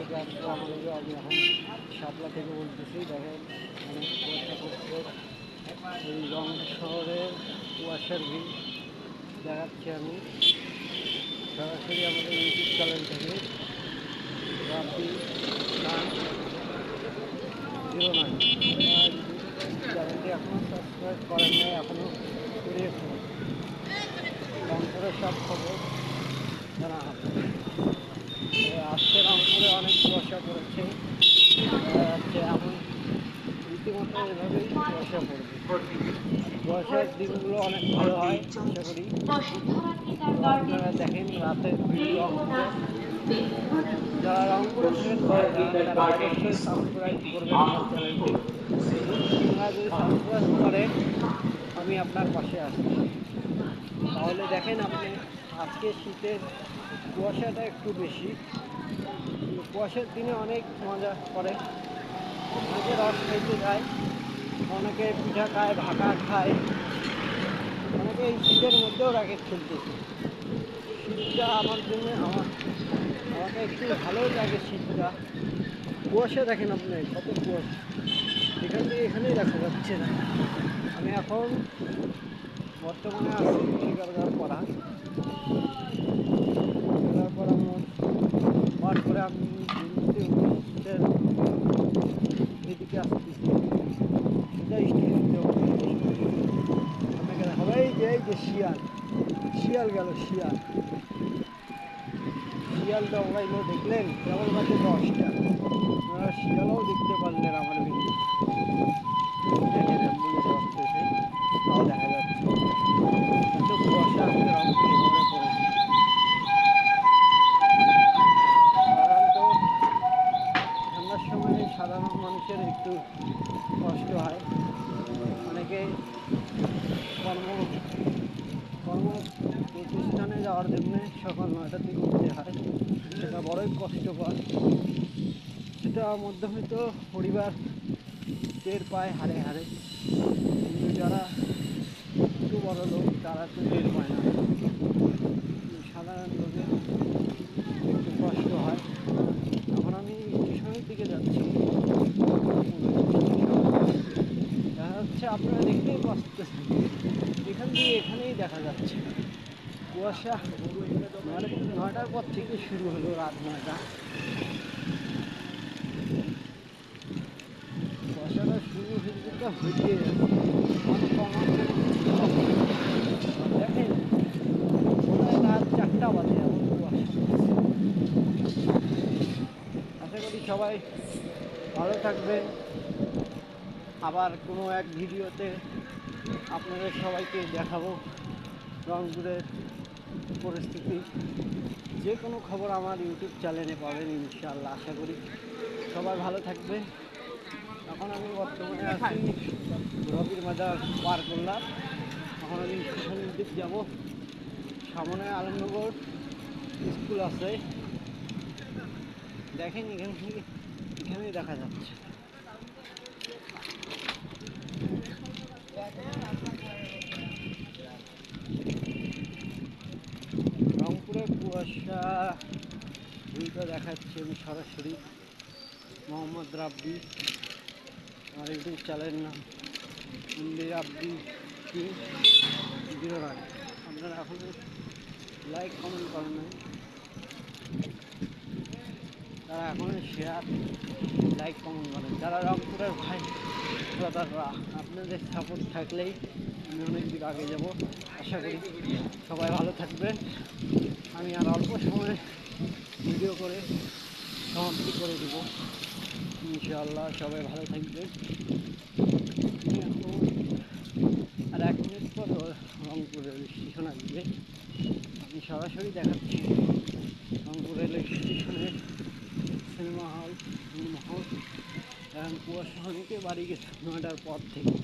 থেকে আসসালামু আলাইকুম। আমি এখন শাপলা থেকে বলতেছি। দেখেন অনেক কুয়াশা পড়ছে। এই রংপুর শহরের কুয়াশার ভিউ দেখাচ্ছি আমি সরাসরি আমাদের ইউটিউব চ্যানেল থেকে। রাব্বি খান 09 চ্যানেলটি এখনও সাবস্ক্রাইব করেন নাই, এখনও করিয়ে ফেলুন। রংপুরের সব খবর জানা হবে। আজকে রংপুরে অনেক কুয়াশা পড়েছে। এমন রীতিমতো এভাবেই কুয়াশা পড়বে। কুয়াশার দিনগুলো অনেক ভালো হয় আশা করি। তো আপনারা দেখেন রাতের ভিউ রংপুরে। যারা রংপুরে থাকেন তারা অবশ্যই সাবস্ক্রাইব করবেন আমার চ্যানেলটি। আপনারা যদি সাবস্ক্রাইব করেন আমি আপনার পাশে আছি। তাহলে দেখেন আপনি আজকে শীতের কুয়াশাটা একটু বেশি, কুয়াশার দিনে অনেক মজা করে। অনেকে রস খাইতে যায়, অনেকে পিঠা খায়, ভাকা খায়, অনেকে এই শীতের মধ্যেও র্যাকেট খেলতেছে। শীতটা আমার জন্য আমাকে একটু ভালোই লাগে শীতটা। কুয়াশা দেখেন আপনি কত কুয়াশা, এখান থেকে এখানেই দেখা যাচ্ছে না। আমি এখন বর্তমানে আছি শিকারগড়পাড়া পার করে আমি এদিকে আসতেছি। এটা স্টেশন আপনাকে দেখাবো। এই যে শিয়াল গেল, শিয়াল দৌড়াইলো দেখলেন, কেবল বাজে 10টা। আপনারা শিয়ালও দেখতে পারলেন আমার ভিডিও। দেখেন অ্যাম্বুলেন্স আসতেছে, তাও দেখা যাচ্ছে। এত কুয়াশা আজকে রংপুর শহরে পড়েছে। সাধারণত ঠান্ডার সময় সাধারণ মানুষের একটু কষ্ট হয়। অনেকে কর্ম প্রতিষ্ঠানে যাওয়ার জন্য সকাল 9টার দিকে উঠতে হয়, সেটা বড়ই কষ্টকর। সেটা মধ্যবিত্ত পরিবার টের পায় হারে হারে, কিন্তু যারা একটু বড় লোক তারা তো টের পায় না। সাধারণ লোকের একটু কষ্ট হয়। এখন আমি স্টেশনের দিকে যাচ্ছি। দেখা যাচ্ছে আপনারা দেখতেই পাচ্ছেন, এখান দিয়ে এখানেই দেখা যাচ্ছে কুয়াশা। 9টার পর থেকে শুরু হলো, রাত 9টা। কুয়াশাটা শুরু হইতে দেখেন রাত 4টা বাজে এমন কুয়াশা। আশা করি সবাই ভালো থাকবেন। আবার কোনো এক ভিডিওতে আপনাদের সবাইকে দেখাবো রংপুরের পরিস্থিতি। যে কোনো খবর আমার ইউটিউব চ্যানেলে পাবেন ইনশাআল্লাহ। আশা করি সবাই ভালো থাকবেন। এখন আমি বর্তমানে আছি রবির বাজার পার করলাম। এখন আমি স্টেশনের দিক যাবো। সামনে আলমনগর স্কুল আছে, দেখেন এখান থেকে এখানেই দেখা যাচ্ছে। রংপুরের কুয়াশা ভিউটা দেখাচ্ছি আমি সরাসরি। মোহাম্মদ রাব্বি, আমার ইউটিউব চ্যানেলের নাম রাব্বি কি 09। আপনারা এখন লাইক কমেন্ট করেন নাই, তারা এখন শেয়ার লাইক কমেন্ট করেন। যারা রংপুরের ভাই ব্রাদাররা, আপনাদের সাপোর্ট থাকলেই আমি অনেক দিক আগে যাব। আশা করি সবাই ভালো থাকবেন। আমি আর অল্প সময় ভিডিও করে সমাপ্তি করে দেব ইনশাআল্লাহ। সবাই ভালো থাকবেন। আর 1 মিনিট পর রংপুর রেল স্টেশন আসবে। আমি সরাসরি দেখাচ্ছি রংপুর রেল স্টেশনের সিনেমা হল। এখন কুয়াশা অনেকে বাড়ি গেছে 9টার পর থেকে।